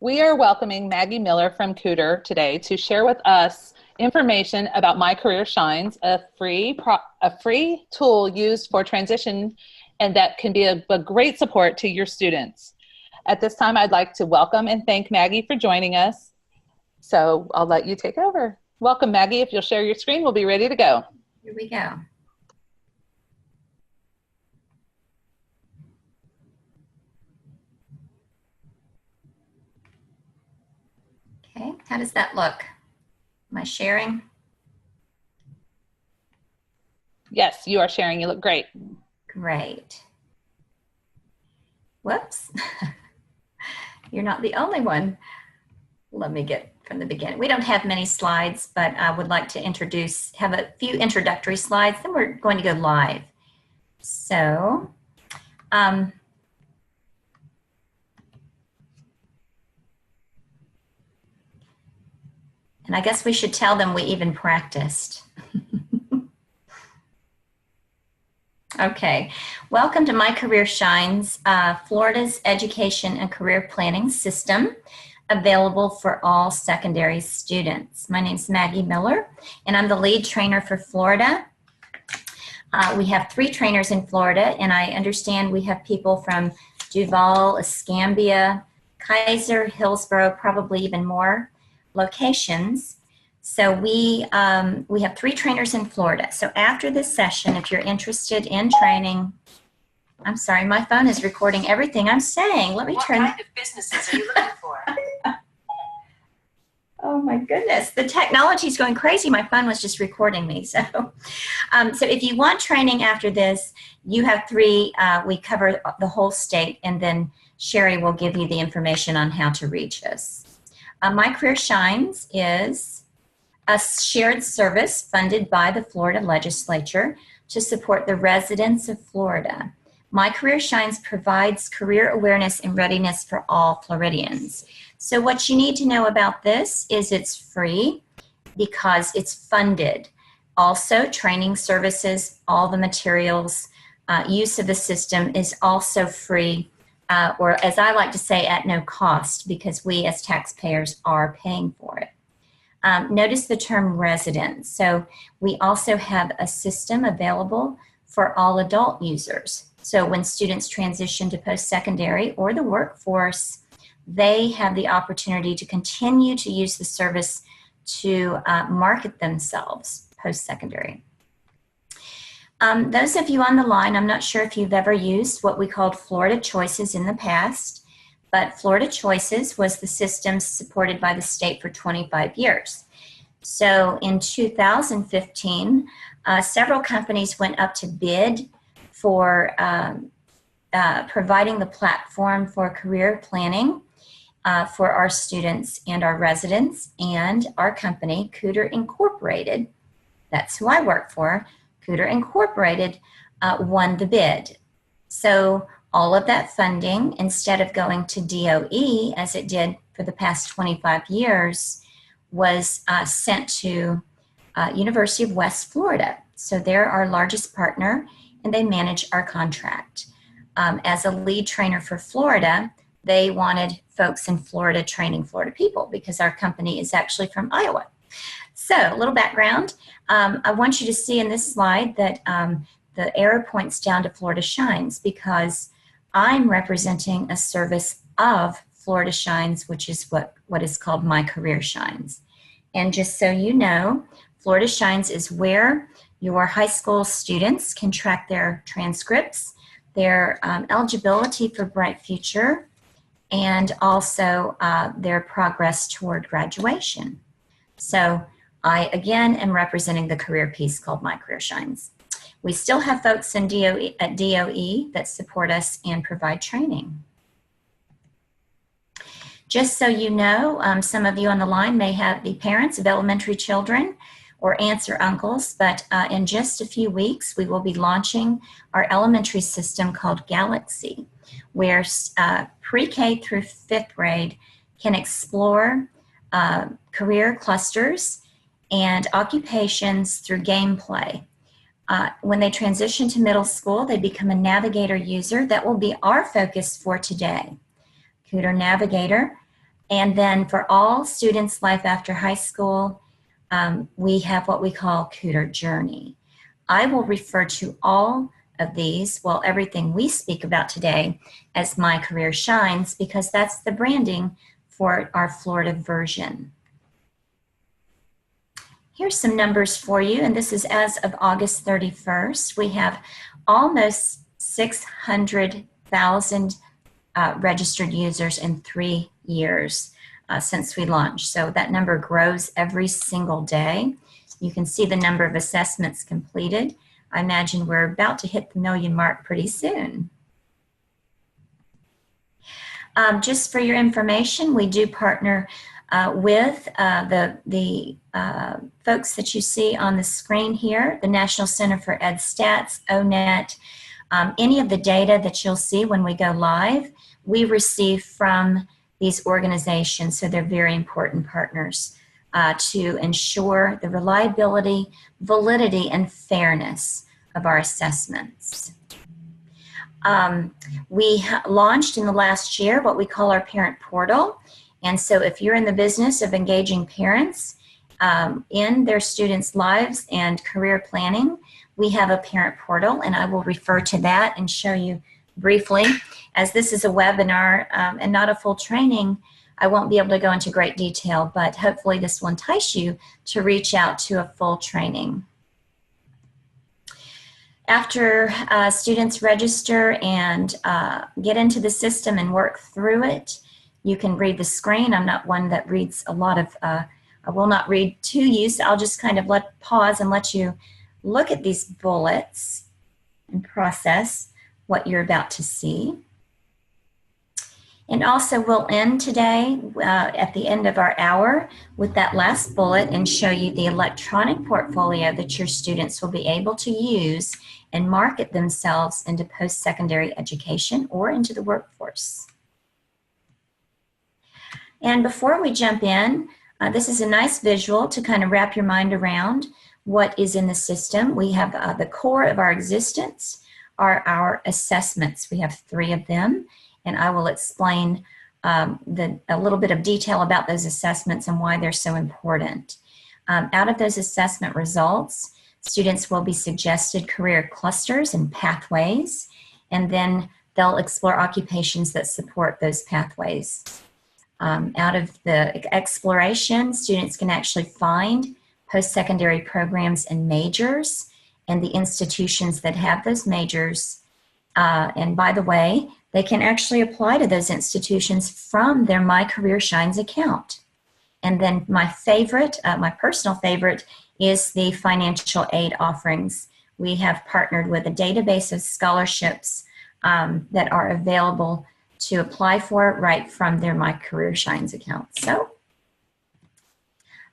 We are welcoming Maggie Miller from Cooter today to share with us information about MyCareerShines, a free tool used for transition and that can be a great support to your students. At this time, I'd like to welcome and thank Maggie for joining us. So I'll let you take over. Welcome, Maggie. If you'll share your screen, we'll be ready to go. Here we go. Okay, how does that look? Am I sharing? Yes, you are sharing. You look great. Great. Whoops. You're not the only one. Let me get from the beginning. We don't have many slides, but I would like to have a few introductory slides, then we're going to go live. So, and I guess we should tell them we even practiced. Okay, welcome to MyCareerShines, Florida's education and career planning system, available for all secondary students. My name is Maggie Miller, and I'm the lead trainer for Florida. We have 3 trainers in Florida, and I understand we have people from Duval, Escambia, Kaiser, Hillsborough, probably even more locations. So we have 3 trainers in Florida. So after this session, if you're interested in training, I'm sorry, my phone is recording everything I'm saying. Let me turn. What kind of businesses are you looking for? Oh my goodness, the technology is going crazy. My phone was just recording me. So, so if you want training after this, you have 3. We cover the whole state, and then Sherry will give you the information on how to reach us. MyCareerShines is a shared service funded by the Florida legislature to support the residents of Florida. MyCareerShines provides career awareness and readiness for all Floridians. So what you need to know about this is it's free because it's funded. Also, training services, all the materials, use of the system is also free, or as I like to say, at no cost, because we as taxpayers are paying for it. Notice the term resident. So we also have a system available for all adult users. So when students transition to post-secondary or the workforce, they have the opportunity to continue to use the service to market themselves post-secondary. Those of you on the line, I'm not sure if you've ever used what we called Florida Choices in the past, but Florida Choices was the system supported by the state for 25 years. So in 2015, several companies went up to bid for providing the platform for career planning for our students and our residents, and our company, Cooter Incorporated, that's who I work for, Cooter Incorporated, won the bid. So all of that funding, instead of going to DOE, as it did for the past 25 years, was sent to University of West Florida. So they're our largest partner, and they manage our contract. As a lead trainer for Florida, they wanted folks in Florida training Florida people because our company is actually from Iowa. So a little background. I want you to see in this slide that the arrow points down to Florida Shines because I'm representing a service of Florida Shines, which is what is called MyCareerShines. And just so you know, Florida Shines is where your high school students can track their transcripts, their eligibility for Bright Future, and also their progress toward graduation. So I, again, am representing the career piece called MyCareerShines. We still have folks in at DOE that support us and provide training. Just so you know, some of you on the line may be parents of elementary children or aunts or uncles, but in just a few weeks, we will be launching our elementary system called Galaxy, where pre-K through 5th grade can explore career clusters and occupations through gameplay. When they transition to middle school, they become a Navigator user. That will be our focus for today. Cooter Navigator And then for all students' life after high school, we have what we call Cooter Journey. I will refer to all of these, well, everything we speak about today, as My Career Shines, because that's the branding for our Florida version. Here's some numbers for you, and this is as of August 31st. We have almost 600,000 registered users in 3 years since we launched. So that number grows every single day. You can see the number of assessments completed. I imagine we're about to hit the 1 million mark pretty soon. Just for your information, we do partner with the folks that you see on the screen here, the National Center for Ed Stats, ONET. Any of the data that you'll see when we go live, we receive from these organizations, so they're very important partners to ensure the reliability, validity, and fairness of our assessments. We launched in the last year what we call our parent portal. And so if you're in the business of engaging parents in their students' lives and career planning, we have a parent portal, and I will refer to that and show you briefly. As this is a webinar and not a full training, I won't be able to go into great detail, but hopefully this will entice you to reach out to a full training. After students register and get into the system and work through it, you can read the screen. I'm not one that reads a lot of, I will not read to you, so I'll just kind of pause and let you look at these bullets and process what you're about to see. And also we'll end today at the end of our hour with that last bullet and show you the electronic portfolio that your students will be able to use and market themselves into post-secondary education or into the workforce. And before we jump in, this is a nice visual to kind of wrap your mind around what is in the system. We have the core of our existence are our assessments. We have 3 of them, and I will explain a little bit of detail about those assessments and why they're so important. Out of those assessment results, students will be suggested career clusters and pathways, and then they'll explore occupations that support those pathways. Out of the exploration, students can actually find post-secondary programs and majors and the institutions that have those majors. And by the way, they can actually apply to those institutions from their MyCareerShines account. And then my favorite, my personal favorite, is the financial aid offerings. We have partnered with a database of scholarships that are available to apply for right from their MyCareerShines account. So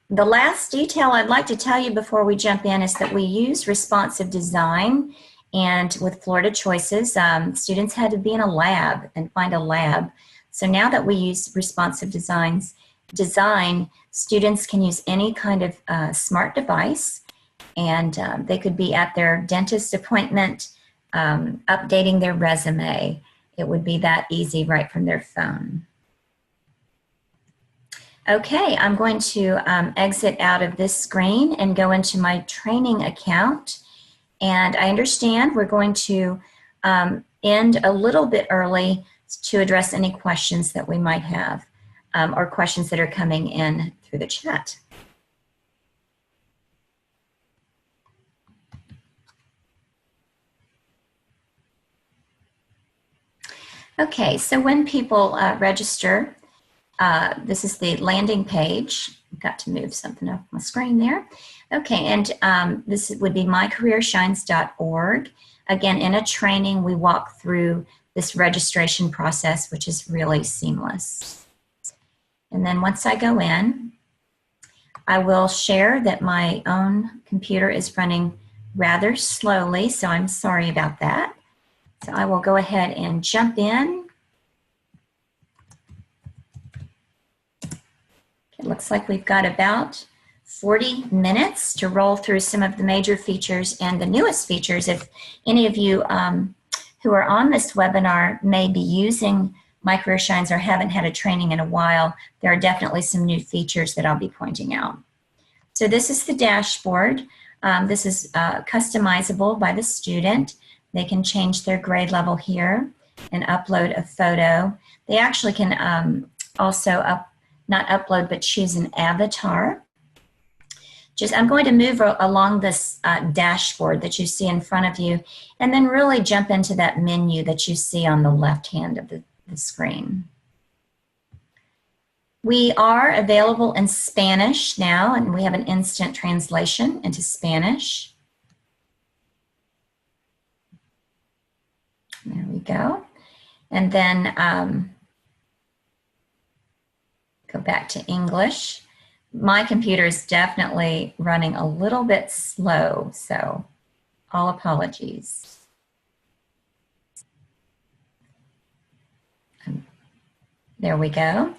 the last detail I'd like to tell you before we jump in is that we use responsive design, and with Florida Choices, students had to be in a lab and find a lab. So now that we use responsive design, students can use any kind of smart device, and they could be at their dentist appointment, updating their resume. It would be that easy right from their phone. Okay, I'm going to exit out of this screen and go into my training account. And I understand we're going to end a little bit early to address any questions that we might have or questions that are coming in through the chat. Okay, so when people register, this is the landing page. I've got to move something off my screen there. Okay, and this would be mycareershines.org. Again, in a training, we walk through this registration process, which is really seamless. And then once I go in, I will share that my own computer is running rather slowly, so I'm sorry about that. So I will go ahead and jump in. It looks like we've got about 40 minutes to roll through some of the major features and the newest features. If any of you who are on this webinar may be using MyCareerShines or haven't had a training in a while, there are definitely some new features that I'll be pointing out. So this is the dashboard. This is customizable by the student. They can change their grade level here and upload a photo. They actually can also not upload, but choose an avatar. I'm going to move along this dashboard that you see in front of you, and then really jump into that menu that you see on the left hand of the screen. We are available in Spanish now, and we have an instant translation into Spanish. There we go. And then go back to English. My computer is definitely running a little bit slow, so all apologies. There we go.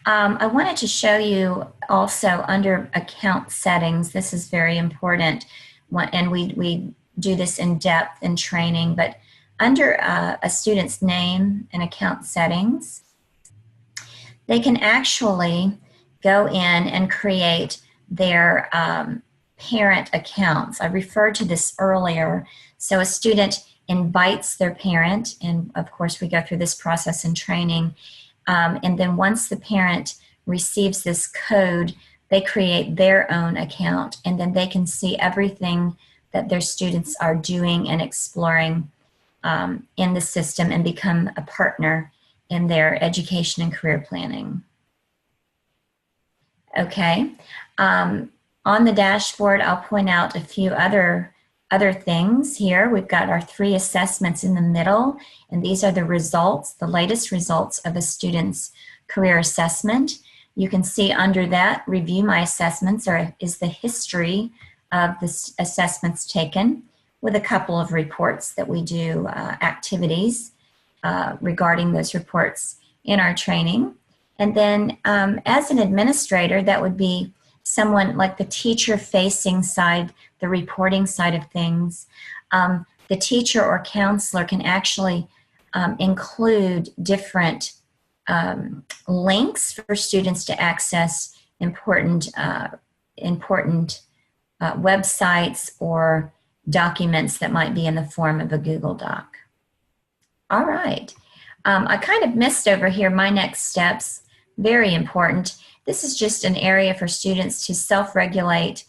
I wanted to show you also under account settings. This is very important, and we do this in depth in training, but under a student's name and account settings, they can actually go in and create their parent accounts. I referred to this earlier. So a student invites their parent, and of course we go through this process in training, and then once the parent receives this code, they create their own account, and then they can see everything that their students are doing and exploring in the system and become a partner in their education and career planning. Okay, on the dashboard, I'll point out a few other things here. We've got our 3 assessments in the middle, and these are the results, the latest results of a student's career assessment. You can see under that, review my assessments, or is the history of the assessments taken, with a couple of reports that we do, activities regarding those reports in our training. And then as an administrator, that would be someone like the teacher-facing side, the reporting side of things. The teacher or counselor can actually include different links for students to access important websites or documents that might be in the form of a Google Doc. All right. I kind of missed over here my next steps. Very important. This is just an area for students to self-regulate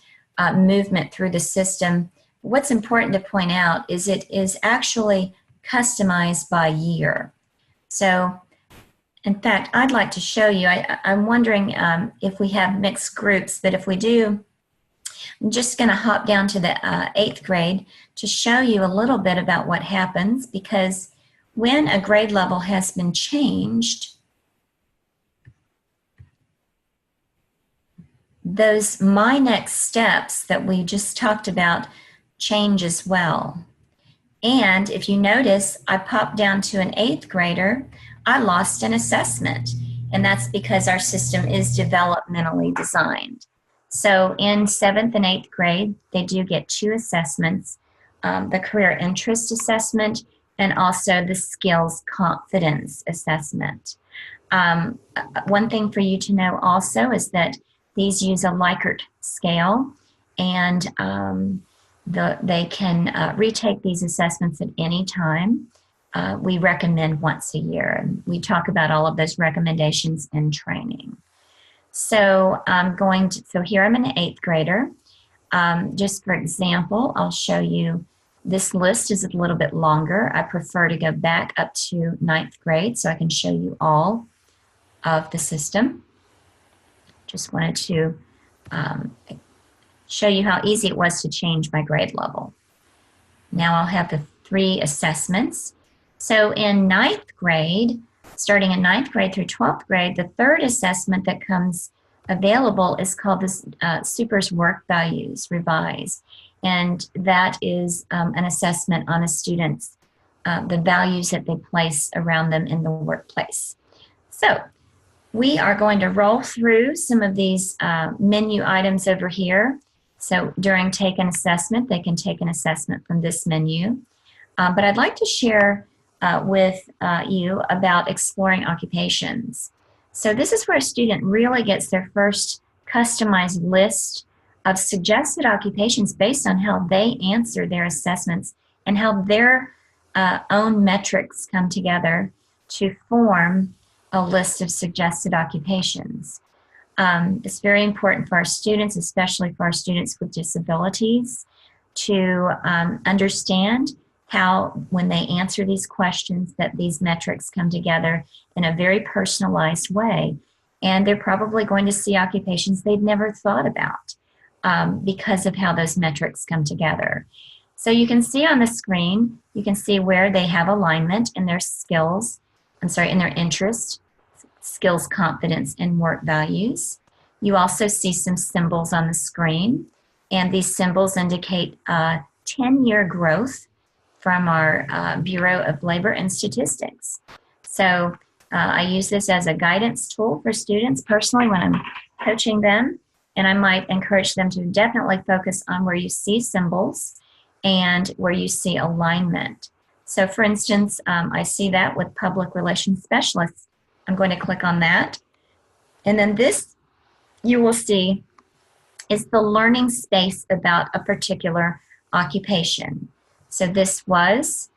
movement through the system. What's important to point out is it is actually customized by year. So, in fact, I'd like to show you. I'm wondering if we have mixed groups, but if we do, I'm just going to hop down to the 8th grade to show you a little bit about what happens, because when a grade level has been changed, those my next steps that we just talked about change as well. And if you notice, I popped down to an 8th grader, I lost an assessment, and that's because our system is developmentally designed. So in 7th and 8th grade, they do get 2 assessments, the career interest assessment and also the skills confidence assessment. One thing for you to know also is that these use a Likert scale, and they can retake these assessments at any time. We recommend once a year, and we talk about all of those recommendations in training. So so here I'm an 8th grader. Just for example, I'll show you, this list is a little bit longer. I prefer to go back up to 9th grade so I can show you all of the system. Just wanted to show you how easy it was to change my grade level. Now I'll have the 3 assessments. So in 9th grade, starting in 9th grade through 12th grade, the 3rd assessment that comes available is called the Super's Work Values Revised. And that is an assessment on a student's, the values that they place around them in the workplace. So we are going to roll through some of these menu items over here. So during Take an Assessment, they can take an assessment from this menu. But I'd like to share with you about exploring occupations. So this is where a student really gets their first customized list of suggested occupations based on how they answer their assessments and how their own metrics come together to form a list of suggested occupations. It's very important for our students, especially for our students with disabilities, to understand how, when they answer these questions, that these metrics come together in a very personalized way. And they're probably going to see occupations they've never thought about because of how those metrics come together. So you can see on the screen, you can see where they have alignment in their skills, in their interest, skills, confidence, and work values. You also see some symbols on the screen, and these symbols indicate 10-year growth from our Bureau of Labor and Statistics. So I use this as a guidance tool for students personally when I'm coaching them, and I might encourage them to definitely focus on where you see symbols and where you see alignment. So for instance, I see that with public relations specialists. I'm going to click on that. And then this, you will see, is the learning space about a particular occupation. So this was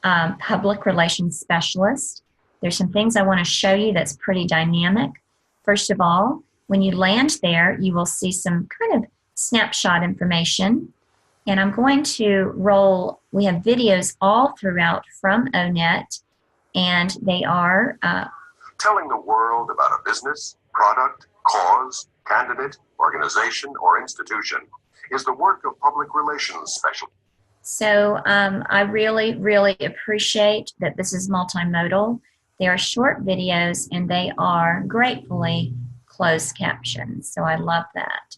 public relations specialist. There's some things I want to show you that's pretty dynamic. First of all, when you land there, you will see some kind of snapshot information. And I'm going to roll, we have videos all throughout from ONET, and they are telling the world about a business, product, cause, candidate, organization, or institution is the work of public relations specialists. So I really, really appreciate that this is multimodal. They are short videos, and they are gratefully closed captions. So I love that.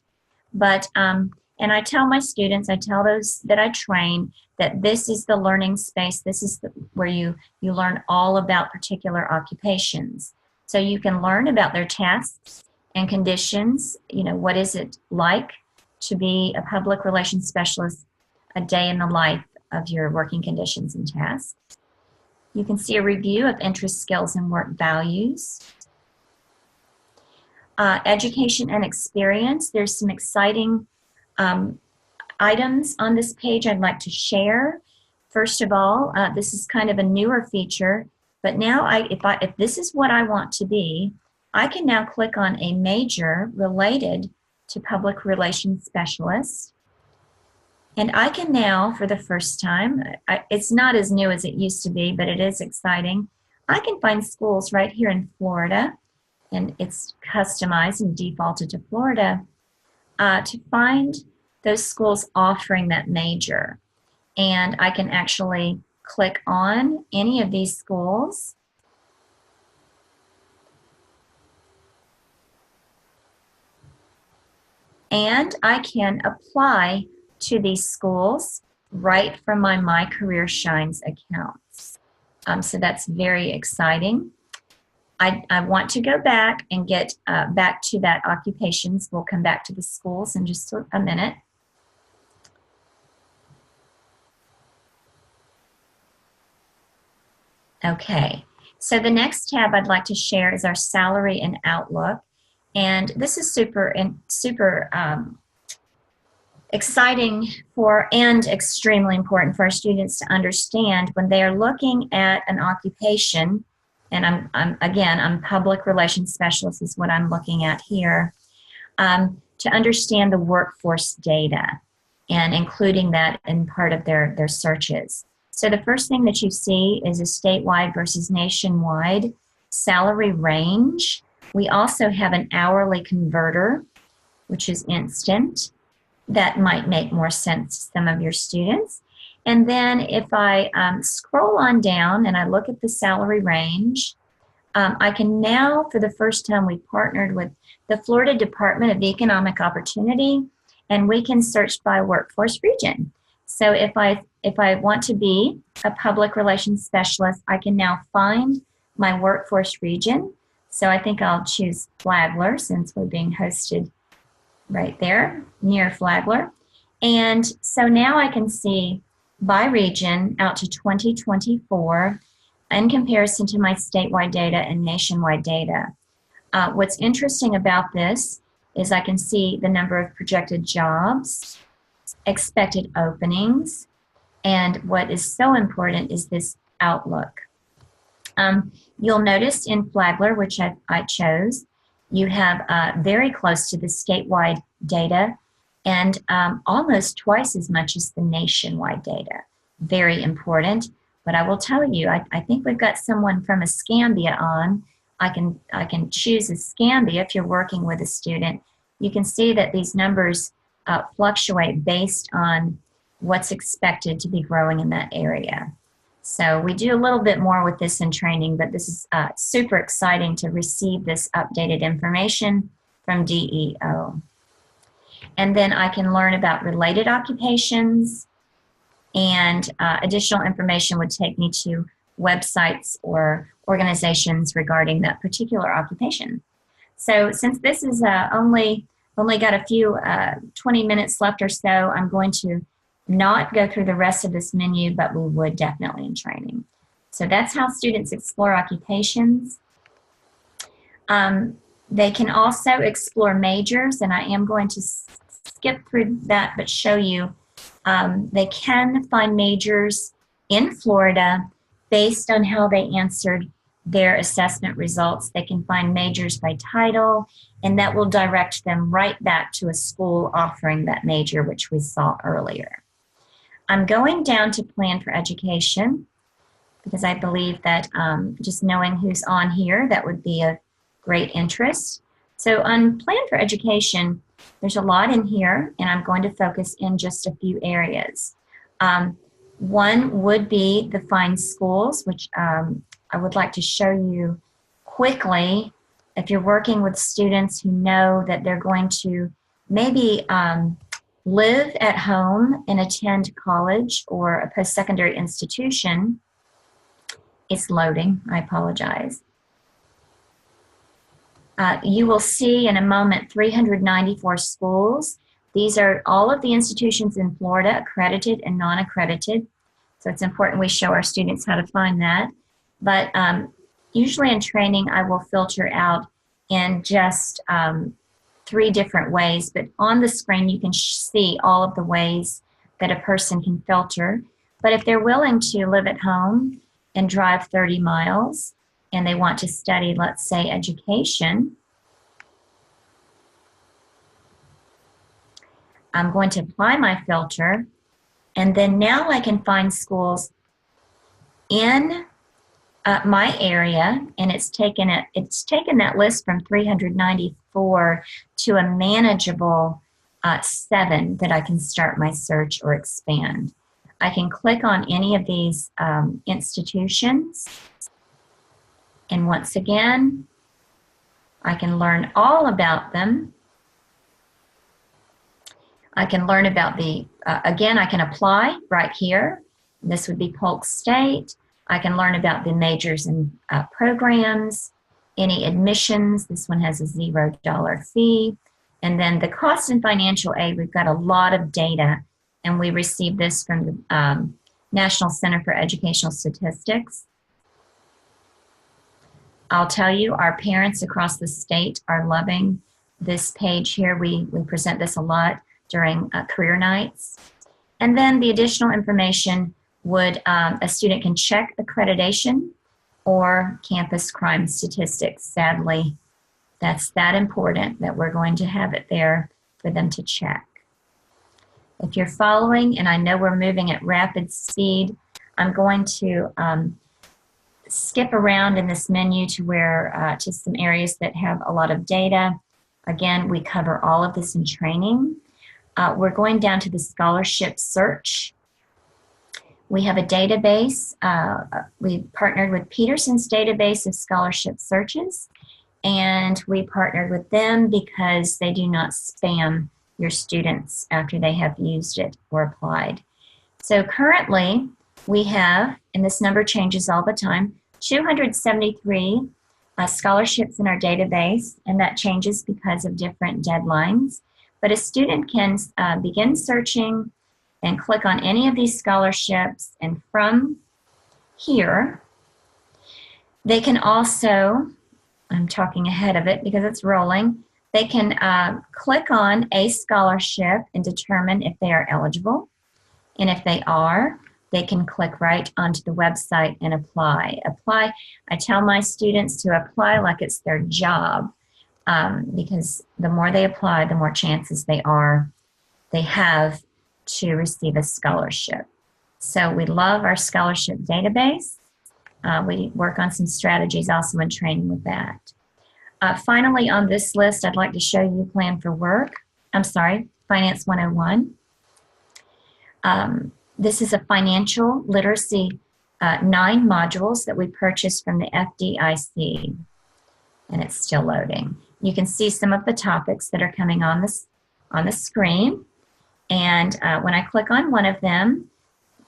But, and I tell my students, I tell those that I train, that this is the learning space. This is where you learn all about particular occupations. So you can learn about their tasks and conditions. You know, what is it like to be a public relations specialist, a day in the life of your working conditions and tasks. You can see a review of interest, skills, and work values. Education and experience. There's some exciting items on this page I'd like to share. First of all, this is kind of a newer feature, but now if this is what I want to be, I can now click on a major related to public relations specialist. And I can now, for the first time, it's not as new as it used to be, but it is exciting. I can find schools right here in Florida, and it's customized and defaulted to Florida, to find those schools offering that major. And I can actually click on any of these schools. And I can apply to these schools right from my MyCareerShines accounts. So that's very exciting. I want to go back and get back to that occupations. We'll come back to the schools in just a minute. Okay, so the next tab I'd like to share is our salary and outlook. And this is super exciting and extremely important for our students to understand when they are looking at an occupation. And I'm public relations specialist is what I'm looking at here, to understand the workforce data and including that in part of their searches. So the first thing that you see is a statewide versus nationwide salary range. We also have an hourly converter, which is instant. That might make more sense to some of your students. And then if I scroll on down and I look at the salary range, I can now, for the first time, we partnered with the Florida Department of Economic Opportunity, and we can search by workforce region. So if I want to be a public relations specialist, I can now find my workforce region. So I think I'll choose Flagler since we're being hosted right there near Flagler. And so now I can see by region out to 2024 in comparison to my statewide data and nationwide data. What's interesting about this is I can see the number of projected jobs, expected openings, and what is so important is this outlook. You'll notice in Flagler, which I chose, you have very close to the statewide data and almost twice as much as the nationwide data. Very important. But I will tell you, I think we've got someone from Escambia on. I can choose Escambia if you're working with a student. You can see that these numbers fluctuate based on what's expected to be growing in that area. So we do a little bit more with this in training, but this is super exciting to receive this updated information from DEO. And then I can learn about related occupations, and additional information would take me to websites or organizations regarding that particular occupation. So since this is only got a few 20 minutes left or so, I'm going to not go through the rest of this menu, but we would definitely in training. So that's how students explore occupations. They can also explore majors, and I am going to skip through that but show you they can find majors in Florida based on how they answered their assessment results. They can find majors by title, and that will direct them right back to a school offering that major, which we saw earlier. I'm going down to Plan for Education because I believe that just knowing who's on here, that would be of great interest. So on Plan for Education, there's a lot in here, and I'm going to focus in just a few areas. One would be the Find Schools, which I would like to show you quickly. If you're working with students who know that they're going to maybe live at home and attend college or a post-secondary institution, it's loading, I apologize. You will see in a moment 394 schools. These are all of the institutions in Florida, accredited and non-accredited. So it's important we show our students how to find that. But usually in training, I will filter out in just 3 different ways. But on the screen, you can see all of the ways that a person can filter. But if they're willing to live at home and drive 30 miles, and they want to study, let's say, education, I'm going to apply my filter, and then now I can find schools in my area, and it's taken that list from 394 to a manageable 7 that I can start my search or expand. I can click on any of these institutions, and once again, I can learn all about them. I can learn about the, again, I can apply right here. This would be Polk State. I can learn about the majors and programs, any admissions. This one has a $0 fee. And then the cost and financial aid, we've got a lot of data, and we received this from the National Center for Educational Statistics. I'll tell you, our parents across the state are loving this page here. We present this a lot during career nights. And then the additional information would, a student can check accreditation or campus crime statistics. Sadly, that's that important that we're going to have it there for them to check. If you're following, and I know we're moving at rapid speed, I'm going to skip around in this menu to where to some areas that have a lot of data. Again, we cover all of this in training. We're going down to the scholarship search. We have a database. We partnered with Peterson's database of scholarship searches, and we partnered with them because they do not spam your students after they have used it or applied. So currently we have, and this number changes all the time, 273 scholarships in our database, and that changes because of different deadlines. But a student can begin searching and click on any of these scholarships, and from here They can also, I'm talking ahead of it because it's rolling, they can click on a scholarship and determine if they are eligible. And if they are, they can click right onto the website and apply. Apply, I tell my students to apply like it's their job, because the more they apply, the more chances they have to receive a scholarship. So we love our scholarship database. We work on some strategies also in training with that. Finally, on this list, I'd like to show you Plan for Work. Finance 101. This is a financial literacy 9 modules that we purchased from the FDIC, and it's still loading. You can see some of the topics that are coming on the screen, and when I click on one of them,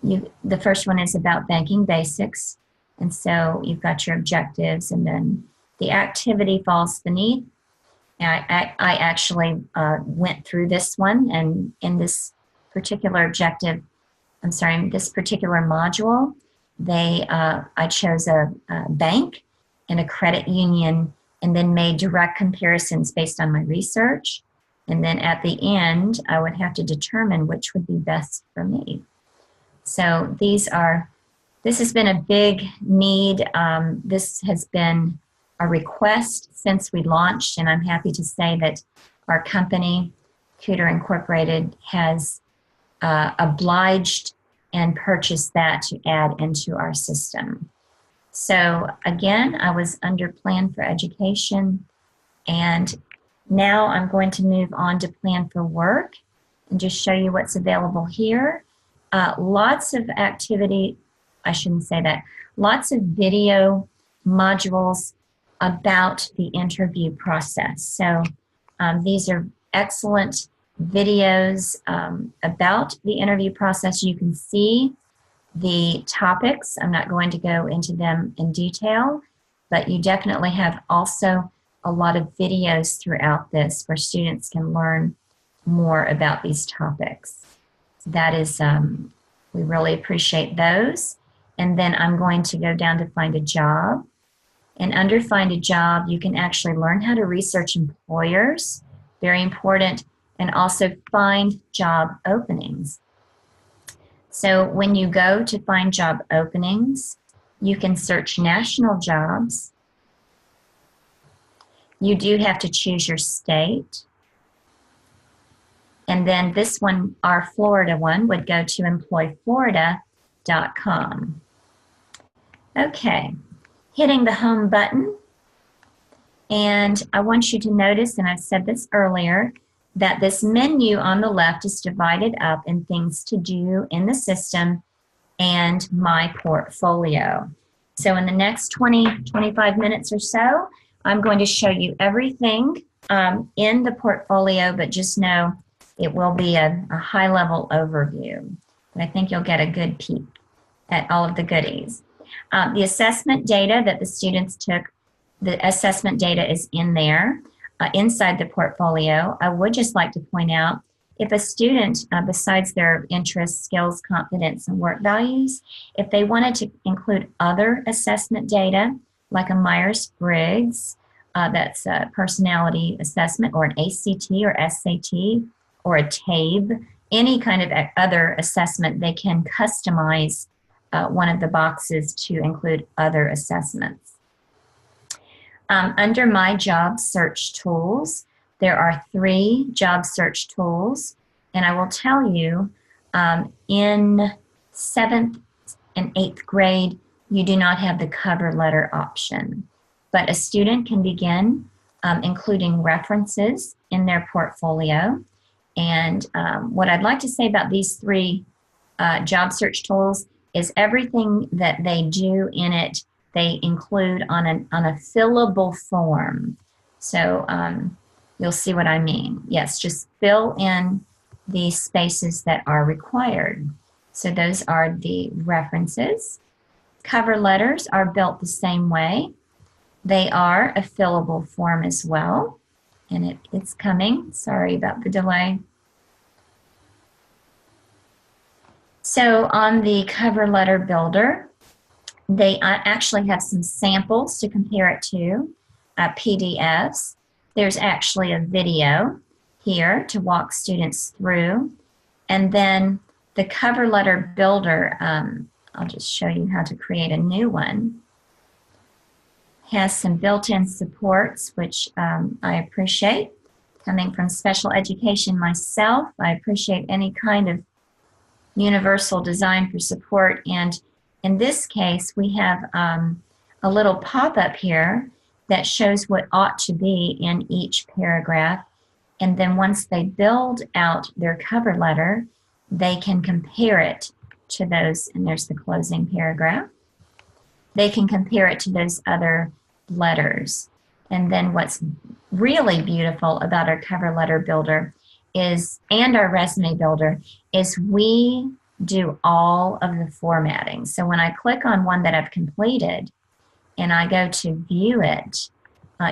the first one is about banking basics, and so you've got your objectives, and then the activity falls beneath. I actually went through this one, and in this particular this particular module, I chose a bank and a credit union, and then made direct comparisons based on my research. And then at the end, I would have to determine which would be best for me. So this has been a big need. This has been a request since we launched, and I'm happy to say that our company, Cooter Incorporated, has obliged and purchased that to add into our system. So again, I was under Plan for Education, and now I'm going to move on to Plan for Work and just show you what's available here. Lots of activity, I shouldn't say that, lots of video modules about the interview process. So these are excellent videos about the interview process. You can see the topics. I'm not going to go into them in detail, but you definitely have also a lot of videos throughout this where students can learn more about these topics. That is, we really appreciate those. And then I'm going to go down to Find a Job. And under Find a Job, you can actually learn how to research employers, very important, and also find job openings. So when you go to find job openings, you can search national jobs. You do have to choose your state. And then this one, our Florida one, would go to employflorida.com. Okay, hitting the home button. And I want you to notice, and I've said this earlier, that this menu on the left is divided up in things to do in the system and my portfolio. So in the next 25 minutes or so, I'm going to show you everything in the portfolio, but just know it will be a high-level overview. But I think you'll get a good peek at all of the goodies. The assessment data that the students took, the assessment data is in there. Inside the portfolio. I would just like to point out, if a student, besides their interests, skills, confidence, and work values, if they wanted to include other assessment data, like a Myers-Briggs, that's a personality assessment, or an ACT or SAT, or a TABE, any kind of other assessment, they can customize one of the boxes to include other assessments. Under My Job Search Tools, there are 3 job search tools, and I will tell you, in 7th and 8th grade, you do not have the cover letter option, but a student can begin including references in their portfolio. And what I'd like to say about these 3 job search tools is everything that they do in it, they include on a fillable form. So you'll see what I mean. Yes, just fill in the spaces that are required. So those are the references. Cover letters are built the same way. They are a fillable form as well. And it's coming. Sorry about the delay. So on the cover letter builder, They actually have some samples to compare it to, PDFs. There's actually a video here to walk students through. And then the cover letter builder, I'll just show you how to create a new one, has some built-in supports, which I appreciate. Coming from special education myself, I appreciate any kind of universal design for support. And in this case, we have a little pop-up here that shows what ought to be in each paragraph. And then once they build out their cover letter, they can compare it to those, and there's the closing paragraph. They can compare it to those other letters. And then what's really beautiful about our cover letter builder is, and our resume builder, is we do all of the formatting. So when I click on one that I've completed and I go to view it,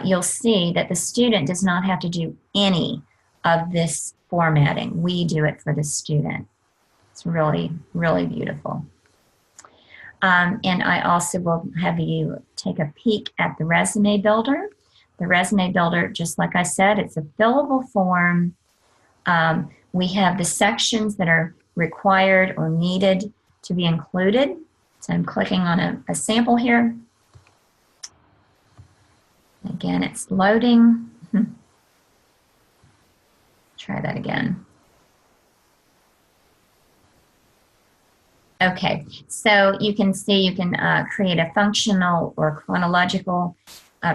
you'll see that the student does not have to do any of this formatting. We do it for the student. It's really, really beautiful. And I also will have you take a peek at the resume builder. The resume builder, just like I said, it's a fillable form. We have the sections that are required or needed to be included. So I'm clicking on a sample here. Again, it's loading. Try that again. Okay, so you can see you can create a functional or chronological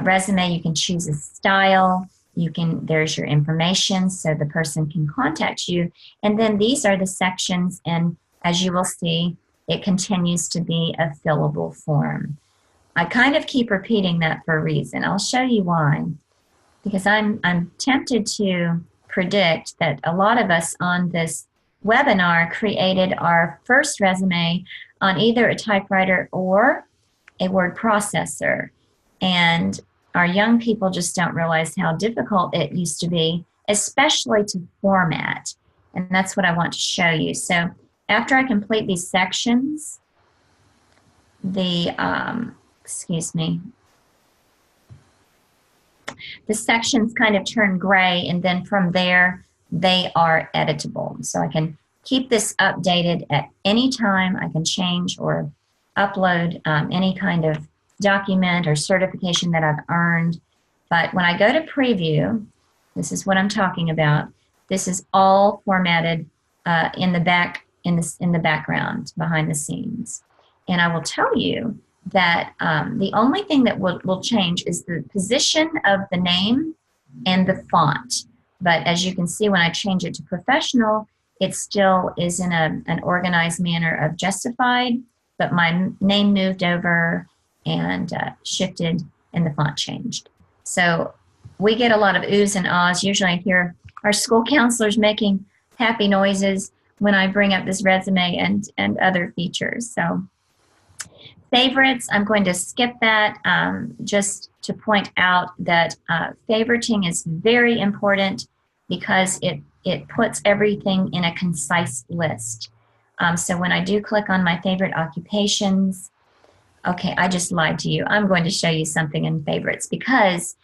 resume. You can choose a style. There's your information so the person can contact you. And then these are the sections, and as you will see, it continues to be a fillable form. I kind of keep repeating that for a reason. I'll show you why. Because I'm tempted to predict that a lot of us on this webinar created our first resume on either a typewriter or a word processor. And our young people just don't realize how difficult it used to be, especially to format. And that's what I want to show you. So after I complete these sections, the sections kind of turn gray, and then from there, they are editable. So I can keep this updated at any time. I can change or upload any kind of document or certification that I've earned. But when I go to preview, this is what I'm talking about. This is all formatted in the background, behind the scenes. And I will tell you that the only thing that will change is the position of the name and the font. But as you can see, when I change it to professional, it still is in an organized manner of justified, but my name moved over and shifted and the font changed. So we get a lot of oohs and ahs. Usually I hear our school counselors making happy noises when I bring up this resume and other features. So favorites, I'm going to skip that just to point out that favoriting is very important because it puts everything in a concise list. So when I do click on my favorite occupations, okay, I just lied to you. I'm going to show you something in favorites because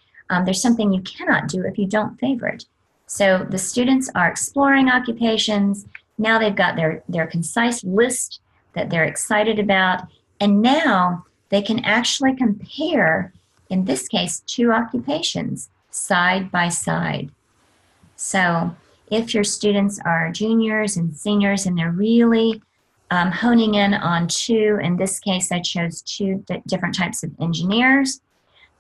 there's something you cannot do if you don't favorite. So the students are exploring occupations. Now they've got their concise list that they're excited about. And now they can actually compare, in this case, two occupations side by side. So if your students are juniors and seniors and they're really honing in on two, in this case I chose two different types of engineers,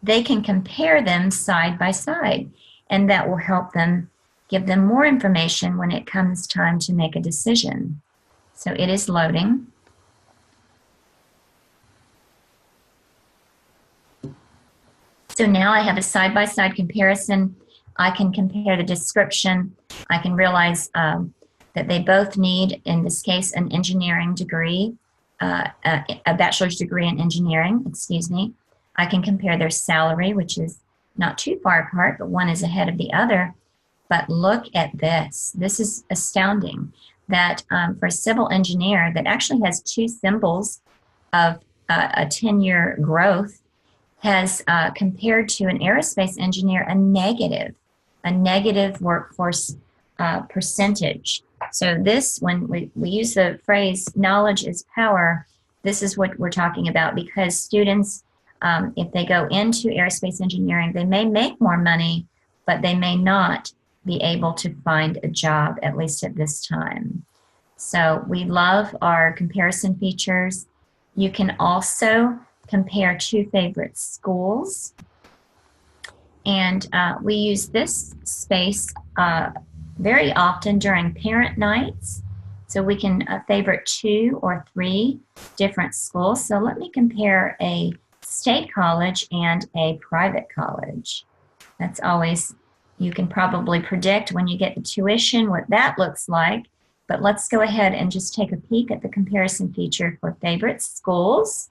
they can compare them side by side, and that will help them, give them more information when it comes time to make a decision. So it is loading. So now I have a side-by-side comparison. I can compare the description. I can realize that they both need, in this case, an engineering degree, a bachelor's degree in engineering, excuse me. I can compare their salary, which is not too far apart, but one is ahead of the other. But look at this. This is astounding that for a civil engineer that actually has two symbols of a 10-year growth, has compared to an aerospace engineer a negative workforce percentage. So this, when we use the phrase knowledge is power, this is what we're talking about, because students, if they go into aerospace engineering, they may make more money, but they may not be able to find a job, at least at this time. So we love our comparison features. You can also compare 2 favorite schools. And we use this space very often during parent nights. So we can favorite 2 or 3 different schools. So let me compare a state college and a private college. That's always, you can probably predict when you get the tuition what that looks like. But let's go ahead and just take a peek at the comparison feature for favorite schools.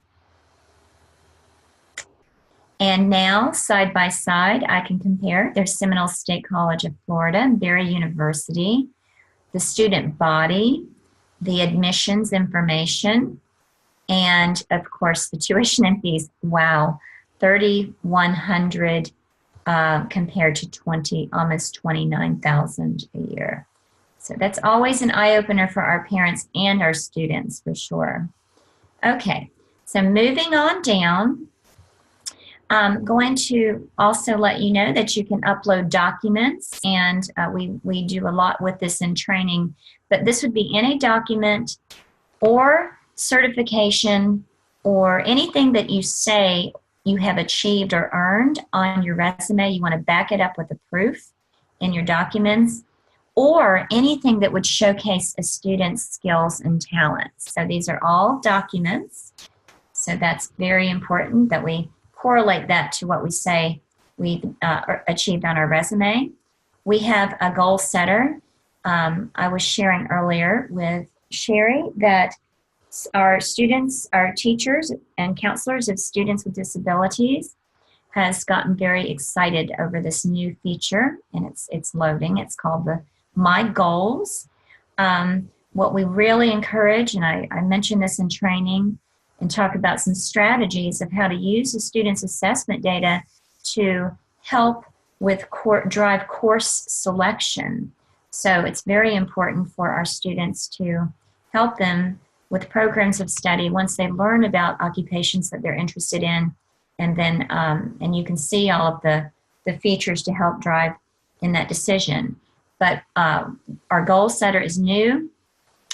And now, side by side, I can compare. There's Seminole State College of Florida, Berry University, the student body, the admissions information, and of course the tuition and fees. Wow, $3,100 compared to almost $29,000 a year. So that's always an eye-opener for our parents and our students, for sure. Okay, so moving on down, I'm going to also let you know that you can upload documents, and we do a lot with this in training, but this would be any document or certification or anything that you say you have achieved or earned on your resume. You want to back it up with a proof in your documents, or anything that would showcase a student's skills and talents. So these are all documents. So that's very important that we correlate that to what we say we achieved on our resume. We have a goal setter. I was sharing earlier with Sherry that our students, our teachers and counselors of students with disabilities has gotten very excited over this new feature, and it's loading. It's called the My Goals. What we really encourage, and I mentioned this in training, and talk about some strategies of how to use the students' assessment data to help with drive course selection. So it's very important for our students to help them with programs of study once they learn about occupations that they're interested in, and then and you can see all of the features to help drive in that decision. But our goal setter is new.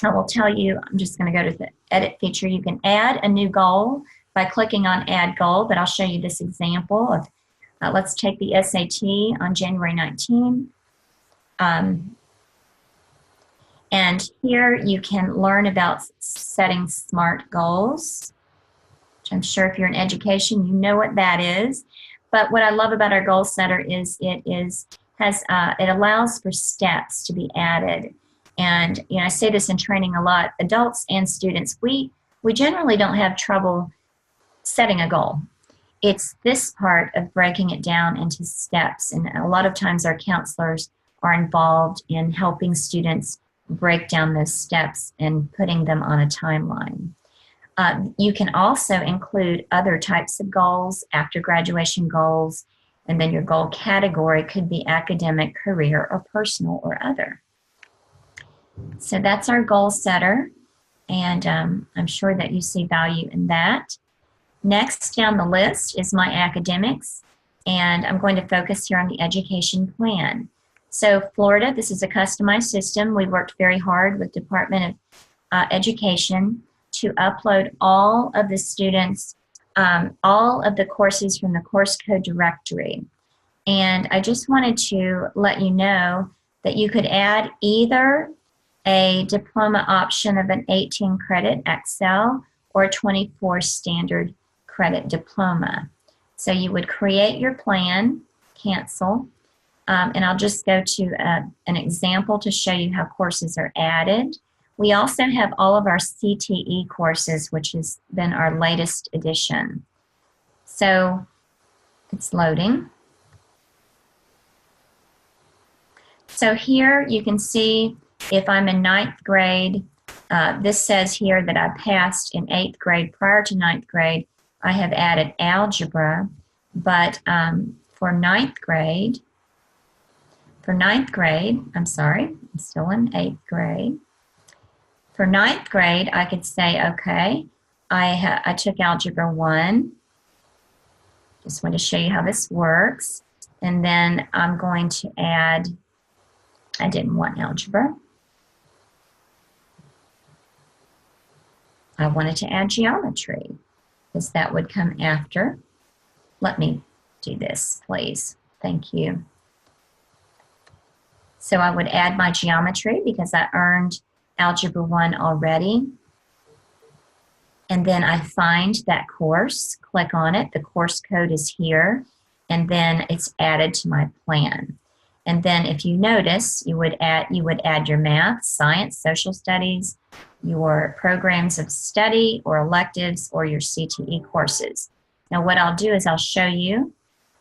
I will tell you, I'm just going to go to the edit feature. You can add a new goal by clicking on add goal, but I'll show you this example of, let's take the SAT on January 19. And here you can learn about setting SMART goals, which I'm sure if you're in education, you know what that is. But what I love about our goal setter is it allows for steps to be added. And I say this in training a lot, adults and students, we generally don't have trouble setting a goal. It's this part of breaking it down into steps. And a lot of times our counselors are involved in helping students break down those steps and putting them on a timeline. You can also include other types of goals, after graduation goals, and then your goal category could be academic, career, or personal, or other. So that's our goal setter, and I'm sure that you see value in that. Next down the list is my academics, and I'm going to focus here on the education plan. So Florida, this is a customized system. We worked very hard with Department of Education to upload all of the students, all of the courses from the course code directory. And I just wanted to let you know that you could add either a diploma option of an 18 credit Excel or a 24 standard credit diploma. So you would create your plan, cancel, and I'll just go to an example to show you how courses are added. We also have all of our CTE courses, which has been our latest edition. So it's loading. So here you can see if I'm in 9th grade, This says here that I passed in 8th grade. Prior to 9th grade, I have added algebra, but for ninth grade, I'm sorry, I'm still in 8th grade. For 9th grade, I could say, okay, I took Algebra 1. Just want to show you how this works. And then I'm going to add, I didn't want algebra. I wanted to add geometry, because that would come after. Let me do this, please. Thank you. So I would add my geometry because I earned Algebra 1 already. And then I find that course, click on it. The course code is here, and then it's added to my plan. And then if you notice, you would add your math, science, social studies, your programs of study or electives, or your CTE courses. Now what I'll do is I'll show you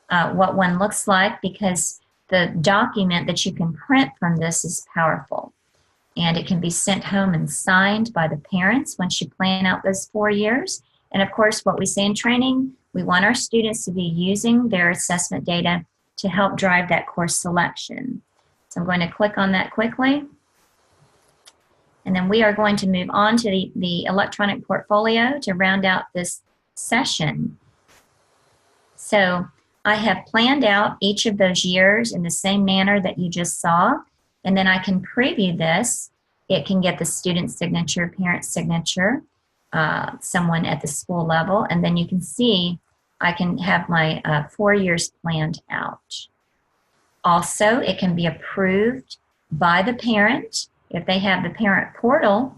what one looks like, because the document that you can print from this is powerful. And it can be sent home and signed by the parents once you plan out those 4 years. And of course, what we say in training, we want our students to be using their assessment data to help drive that course selection. So I'm going to click on that quickly. And then we are going to move on to the electronic portfolio to round out this session. So I have planned out each of those years in the same manner that you just saw. And then I can preview this. It can get the student signature, parent signature, someone at the school level, and then you can see I can have my 4 years planned out. Also, it can be approved by the parent if they have the parent portal,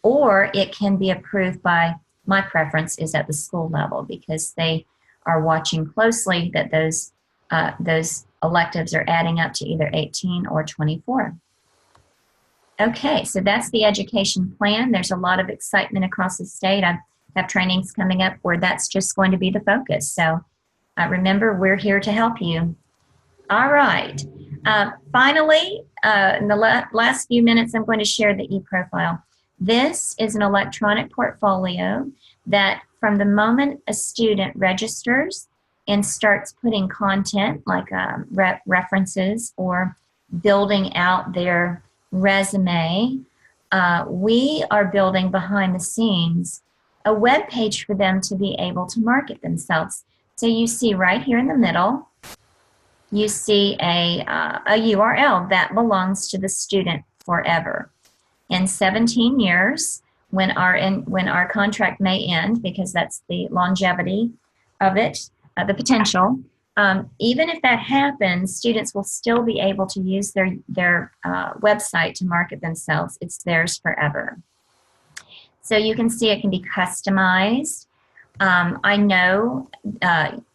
or it can be approved by, my preference is at the school level, because they are watching closely that those electives are adding up to either 18 or 24. Okay, so that's the education plan. There's a lot of excitement across the state. I have trainings coming up where that's just going to be the focus. So remember, we're here to help you. All right. Finally, in the last few minutes, I'm going to share the e-profile. This is an electronic portfolio that from the moment a student registers and starts putting content like references or building out their resume, we are building behind the scenes a web page for them to be able to market themselves. So you see right here in the middle, you see a URL that belongs to the student forever. In 17 years, when our contract may end, because that's the longevity of it, the potential, even if that happens, students will still be able to use their website to market themselves. It's theirs forever. So you can see it can be customized. I know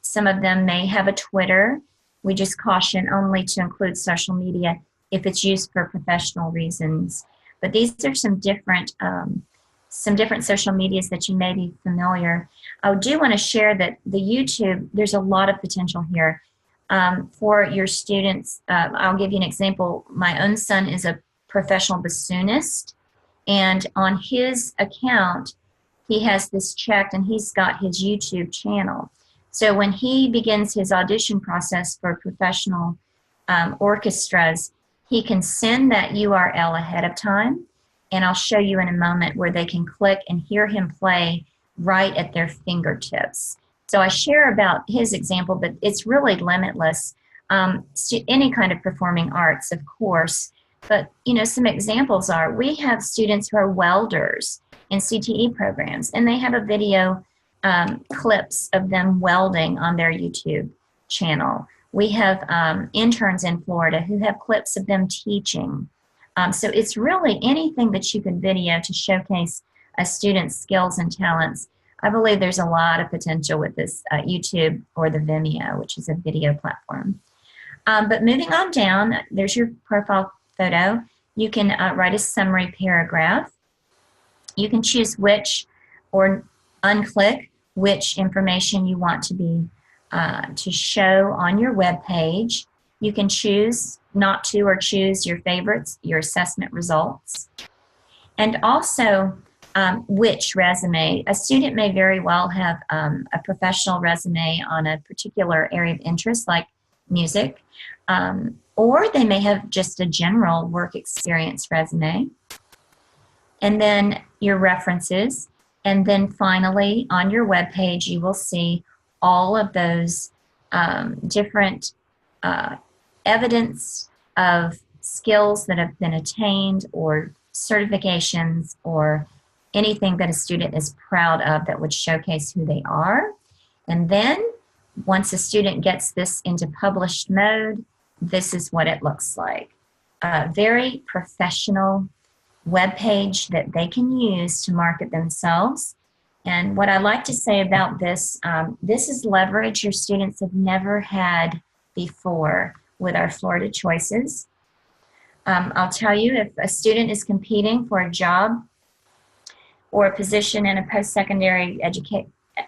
some of them may have a Twitter. We just caution only to include social media if it's used for professional reasons. But these are some different social medias that you may be familiar. I do want to share that the YouTube, there's a lot of potential here for your students. I'll give you an example. My own son is a professional bassoonist, and on his account, he has this checked, and he's got his YouTube channel. So when he begins his audition process for professional orchestras, he can send that URL ahead of time, and I'll show you in a moment where they can click and hear him play right at their fingertips. So I share about his example, but it's really limitless. Any kind of performing arts, of course, but some examples are, we have students who are welders in CTE programs, and they have a video clips of them welding on their YouTube channel. We have interns in Florida who have clips of them teaching. So it's really anything that you can video to showcase a student's skills and talents. I believe there's a lot of potential with this YouTube or the Vimeo, which is a video platform. But moving on down, there's your profile photo. You can write a summary paragraph. You can choose which or unclick which information you want to be to show on your web page. You can choose not to, or choose your favorites, your assessment results. And also, which resume. A student may very well have a professional resume on a particular area of interest, like music, or they may have just a general work experience resume. And then your references. And then finally, on your webpage, you will see all of those different evidence of skills that have been attained, or certifications, or anything that a student is proud of that would showcase who they are. And then once a student gets this into published mode, this is what it looks like. A very professional web page that they can use to market themselves. And what I like to say about this, this is leverage your students have never had before with our Florida Choices. I'll tell you, if a student is competing for a job or a position in a post-secondary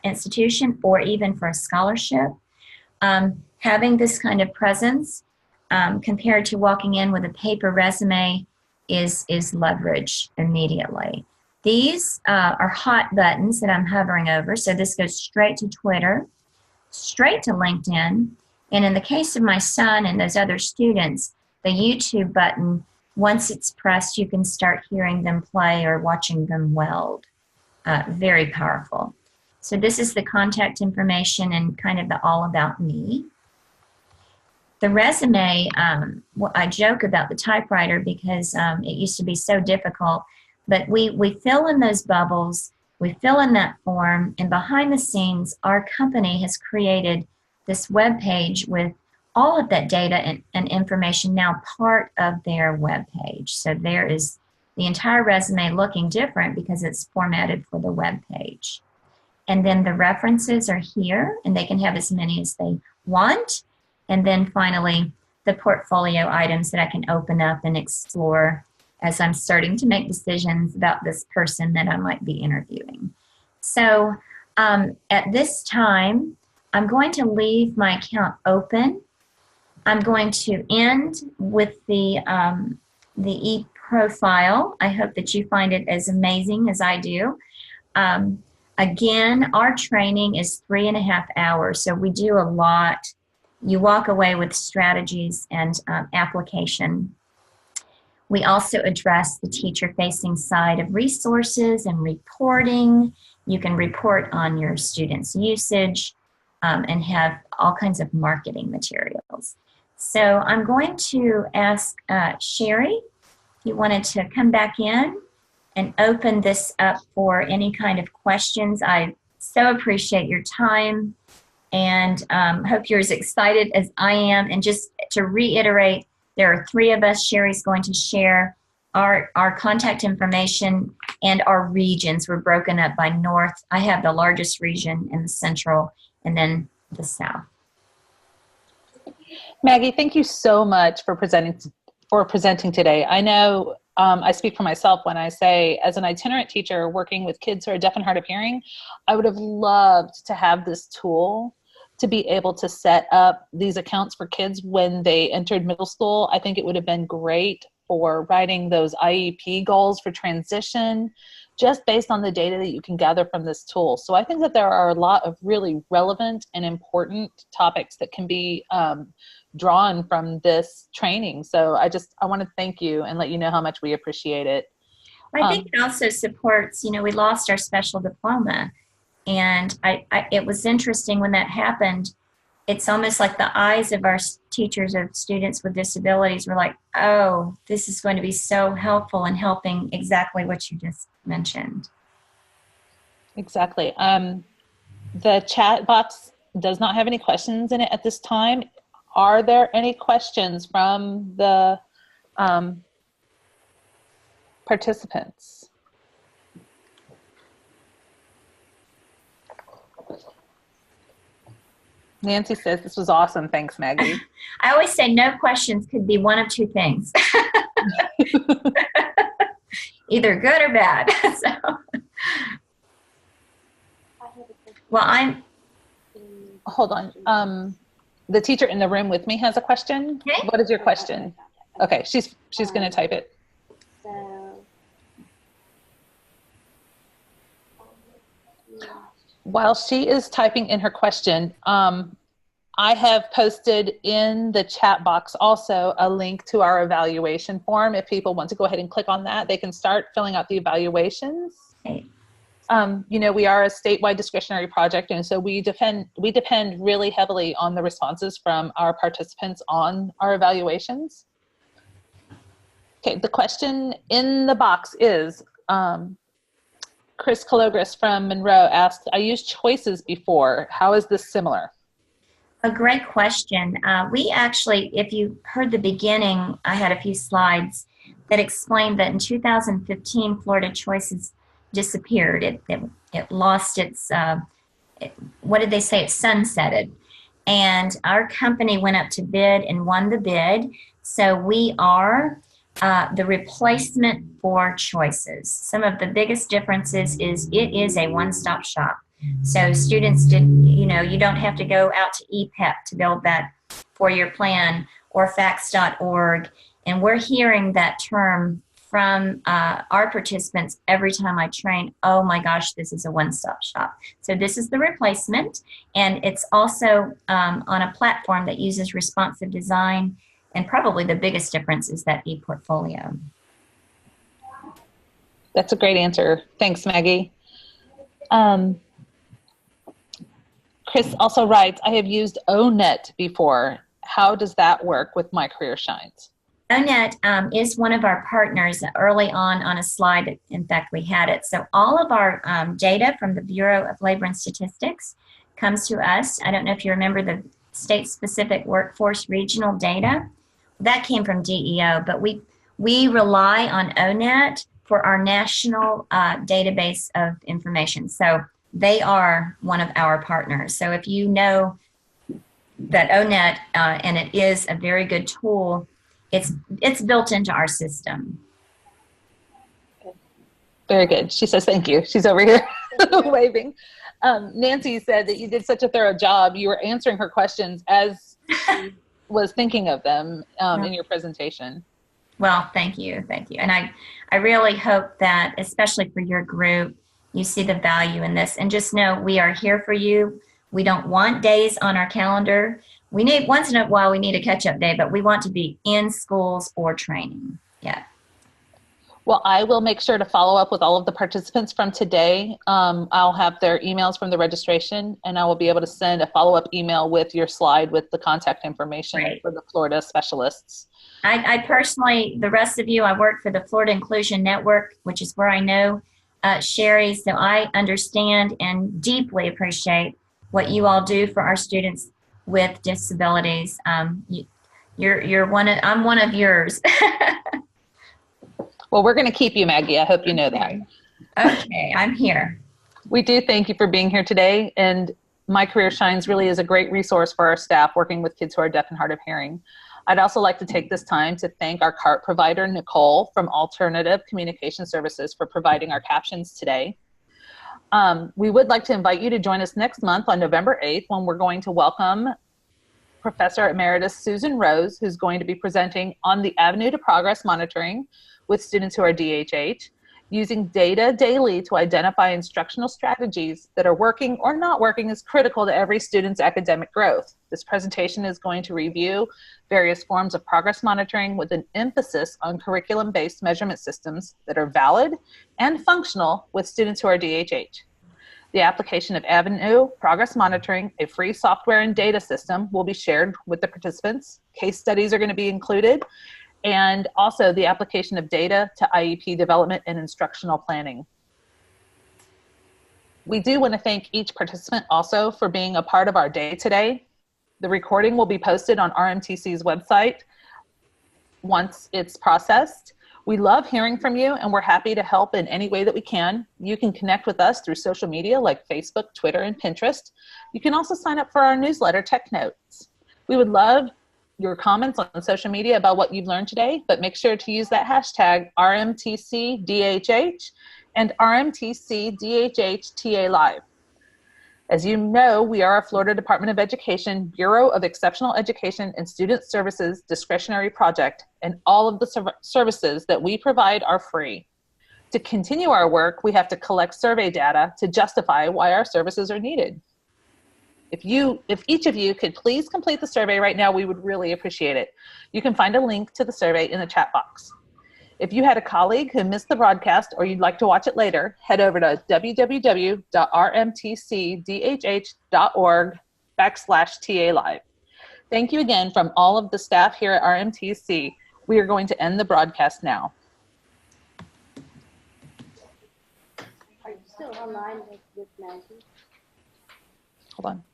institution, or even for a scholarship, having this kind of presence compared to walking in with a paper resume is leverage immediately. These are hot buttons that I'm hovering over, so this goes straight to Twitter, straight to LinkedIn, and in the case of my son and those other students, the YouTube button, once it's pressed, you can start hearing them play or watching them weld. Very powerful. So this is the contact information and kind of the all about me. The resume, I joke about the typewriter because it used to be so difficult, but we fill in those bubbles, we fill in that form, and behind the scenes, our company has created this web page with all of that data and information now part of their web page. So there is the entire resume looking different because it's formatted for the web page. And then the references are here, and they can have as many as they want. And then finally, the portfolio items that I can open up and explore as I'm starting to make decisions about this person that I might be interviewing. So at this time, I'm going to leave my account open. I'm going to end with the e-profile. I hope that you find it as amazing as I do. Again, our training is 3.5 hours, so we do a lot. You walk away with strategies and application. We also address the teacher-facing side of resources and reporting. You can report on your students' usage and have all kinds of marketing materials. So I'm going to ask Sherry if you wanted to come back in and open this up for any kind of questions. I so appreciate your time and hope you're as excited as I am. And just to reiterate, there are 3 of us. Sherry's going to share our contact information and our regions. We're broken up by north. I have the largest region in the central and then the south. Maggie, thank you so much for presenting today. I know I speak for myself when I say, as an itinerant teacher working with kids who are deaf and hard of hearing, I would have loved to have this tool to be able to set up these accounts for kids when they entered middle school. I think it would have been great for writing those IEP goals for transition, just based on the data that you can gather from this tool. So I think that there are a lot of really relevant and important topics that can be drawn from this training. So I want to thank you and let you know how much we appreciate it. I think it also supports, we lost our special diploma. And it was interesting when that happened. It's almost like the eyes of our teachers of students with disabilities were like, oh, this is going to be so helpful in helping exactly what you just mentioned. Exactly. The chat box does not have any questions in it at this time. Are there any questions from the participants? Nancy says, this was awesome. Thanks, Maggie. I always say no questions could be one of 2 things. Either good or bad. Hold on. The teacher in the room with me has a question. Okay. What is your question? Okay, she's going to type it. So, While she is typing in her question, I have posted in the chat box also a link to our evaluation form. If people want to go ahead and click on that, they can start filling out the evaluations. Okay. We are a statewide discretionary project, and so we depend really heavily on the responses from our participants on our evaluations. Okay, the question in the box is, Chris Kalogris from Monroe asked, I used choices before. How is this similar? A great question. We actually, if you heard the beginning, I had a few slides that explained that in 2015, Florida Choices disappeared. It lost its, what did they say? It sunsetted. And our company went up to bid and won the bid. So we are the replacement for Choices. Some of the biggest differences is it is a one-stop shop. So students you don't have to go out to EPEP to build that four-year plan or facts.org. And we're hearing that term from our participants every time I train. Oh my gosh, this is a one-stop shop. So this is the replacement. And it's also on a platform that uses responsive design. And probably the biggest difference is that e-portfolio. That's a great answer. Thanks, Maggie. Chris also writes, I have used ONET before. How does that work with MyCareerShines? ONET is one of our partners early on a slide. In fact, we had it. So all of our data from the Bureau of Labor and Statistics comes to us. I don't know if you remember the state-specific workforce regional data. That came from DEO, but we rely on ONET for our national database of information. So they are one of our partners. So if you know that ONET, and it is a very good tool, it's built into our system. Very good. She says thank you. She's over here waving. Nancy said that you did such a thorough job. You were answering her questions as she was thinking of them in your presentation. Well, thank you. Thank you. And I really hope that, especially for your group, you see the value in this. And just know we are here for you. We don't want days on our calendar. We need, once in a while, we need a catch-up day, but we want to be in schools or training. Yeah. Well, I will make sure to follow up with all of the participants from today. I'll have their emails from the registration, and I will be able to send a follow-up email with your slide with the contact information for the Florida specialists. I personally, the rest of you, I work for the Florida Inclusion Network, which is where I know Sherry, so I understand and deeply appreciate what you all do for our students with disabilities. You're one of, I'm one of yours. Well, we're going to keep you, Maggie. I hope you know that. Okay, I'm here. We do thank you for being here today. And MyCareerShines really is a great resource for our staff working with kids who are deaf and hard of hearing. I'd also like to take this time to thank our CART provider, Nicole, from Alternative Communication Services for providing our captions today. We would like to invite you to join us next month on November 8th when we're going to welcome Professor Emeritus Susan Rose, who's going to be presenting on the Avenue to Progress monitoring with students who are DHH, using data daily to identify instructional strategies that are working or not working is critical to every student's academic growth. This presentation is going to review various forms of progress monitoring with an emphasis on curriculum-based measurement systems that are valid and functional with students who are DHH. The application of Avenue Progress Monitoring, a free software and data system, will be shared with the participants. Case studies are going to be included, and also the application of data to IEP development and instructional planning. We do want to thank each participant also for being a part of our day today. The recording will be posted on RMTC's website once it's processed. We love hearing from you, and we're happy to help in any way that we can. You can connect with us through social media like Facebook, Twitter, and Pinterest. You can also sign up for our newsletter, Tech Notes. We would love your comments on social media about what you've learned today, but make sure to use that hashtag RMTC-DHH and RMTC-DHH-TA Live. As you know, we are a Florida Department of Education Bureau of Exceptional Education and Student Services discretionary project, and all of the services that we provide are free. To continue our work, we have to collect survey data to justify why our services are needed. If each of you could please complete the survey right now, we would really appreciate it. You can find a link to the survey in the chat box. If you had a colleague who missed the broadcast or you'd like to watch it later, head over to www.rmtc-dh.org/TA Live. Thank you again from all of the staff here at RMTC. We are going to end the broadcast now. Are you still online with Nancy? Hold on.